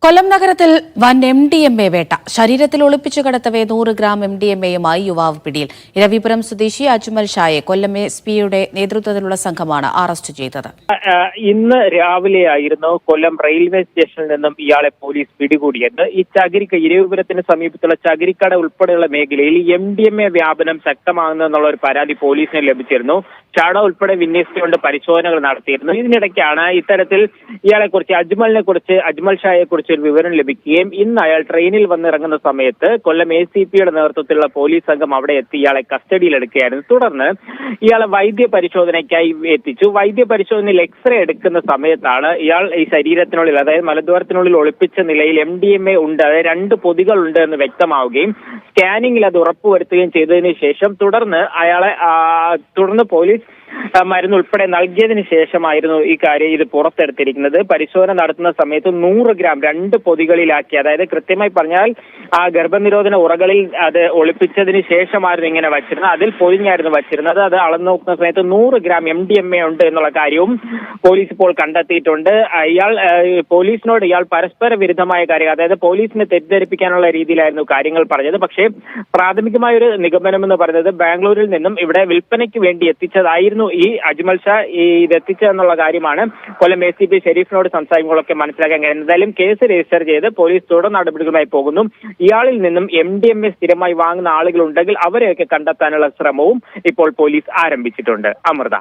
കൊല്ലം നഗരത്തിൽ വൻ MDMA വേട്ട. ശരീരത്തിൽ ഒളിപ്പിച്ചു കടത്തവേ 100 ഗ്രാം MDMAയുമായി യുവാവ് പിടിയിൽ. ഇരവിപുരം സ്വദേശി അജ്മൽ ഷായെ കൊല്ലം SP-യുടെ നേതൃത്വത്തിലുള്ള സംഘമാണ് അറസ്റ്റ് ചെയ്തത്. ഇന്ന് രാവിലെയായിരുന്നു കൊല്ലം റെയിൽവേ സ്റ്റേഷനിൽ നിന്നും ഇയാളെ പോലീസ് പിടികൂടിയത്. ഈ ഇരവിപുരത്തിന് സമീപത്തുള്ള ചകിരിക്കട ഉൾപ്പെടെയുള്ള മേഖലയിൽ MDMA വ്യാപനം ശക്തമാകുന്നുള്ള ഒരു പരാതി പോലീസിന് ലഭിച്ചിരുന്നു. ഷാഡോ ഉൾപ്പെടെ വിന്യസിച്ചുകൊണ്ട് പരിശോധനകൾ നടത്തിയിരുന്നു. ഇതിനിടയ്ക്കാണ് ഇത്തരത്തിൽ അജ്മൽ ഷായെ കുറിച്ച് ഒരു വിവരം ലഭിക്കുകയും ഇന്ന് അയാൾ ട്രെയിനിൽ വന്നിറങ്ങുന്ന സമയത്ത് കൊല്ലം ACP-യുടെ നേതൃത്വത്തിലുള്ള പോലീസ് സംഘം അവിടെ എത്തി ഇയാളെ കസ്റ്റഡിയിലെടുക്കുകയായിരുന്നു. തുടർന്ന് ഇയാളെ വൈദ്യ പരിശോധനയ്ക്കായി എത്തിച്ചു. വൈദ്യ പരിശോധനയിൽ എക്സ്റേ എടുക്കുന്ന സമയത്താണ് ഇയാൾ ഈ ശരീരത്തിനുള്ളിൽ, അതായത് മലദ്വാരത്തിനുള്ളിൽ ഒളിപ്പിച്ച നിലയിൽ MDMA ഉണ്ട്, അതായത് 2 പൊതികൾ ഉണ്ട് എന്ന് വ്യക്തമാവുകയും സ്കാനിങ്ങിൽ അത് ഉറപ്പുവരുത്തുകയും ചെയ്തതിനു ശേഷം തുടർന്ന് പോലീസ് മരുന്ന് ഉൾപ്പെടെ നൽകിയതിനു ശേഷമായിരുന്നു ഇത് പുറത്തെടുത്തിരിക്കുന്നത്. പരിശോധന നടത്തുന്ന സമയത്ത് 100 ഗ്രാം 2 പൊതികളിലാക്കി, അതായത് കൃത്യമായി പറഞ്ഞാൽ ആ ഗർഭനിരോധന ഉറകളിൽ അത് ഒളിപ്പിച്ചതിന് ശേഷമായിരുന്നു ഇങ്ങനെ വച്ചിരുന്നത്. അതിൽ പൊതിഞ്ഞായിരുന്നു വച്ചിരുന്നത്. അത് അളന്നു നോക്കുന്ന സമയത്ത് 100 ഗ്രാം MDMA ഉണ്ട് എന്നുള്ള കാര്യവും പോലീസ് ഇപ്പോൾ കണ്ടെത്തിയിട്ടുണ്ട്. പോലീസിനോട് ഇയാൾ പരസ്പര വിരുദ്ധമായ കാര്യം, അതായത് പോലീസിനെ തെറ്റിദ്ധരിപ്പിക്കാനുള്ള രീതിയിലായിരുന്നു കാര്യങ്ങൾ പറഞ്ഞത്. പക്ഷേ പ്രാഥമികമായ ഒരു നിഗമനം എന്ന് പറയുന്നത് ബാംഗ്ലൂരിൽ നിന്നും ഇവിടെ വിൽപ്പനയ്ക്ക് വേണ്ടി എത്തിച്ചതായിരുന്നു ഈ അജ്മൽ ഷാ ഇതെത്തിച്ചതെന്നുള്ള കാര്യമാണ് കൊല്ലം ACP ഷെരീഫിനോട് സംസാരിക്കുമ്പോഴൊക്കെ മനസ്സിലാക്കാൻ കഴിയുന്നത്. എന്തായാലും കേസ് രജിസ്റ്റർ ചെയ്ത് പോലീസ് തുടർ നടപടികളുമായി പോകുന്നു. ഇയാളിൽ നിന്നും MDMA സ്ഥിരമായി വാങ്ങുന്ന ആളുകളുണ്ടെങ്കിൽ അവരെയൊക്കെ കണ്ടെത്താനുള്ള ശ്രമവും ഇപ്പോൾ പോലീസ് ആരംഭിച്ചിട്ടുണ്ട്. അമൃത.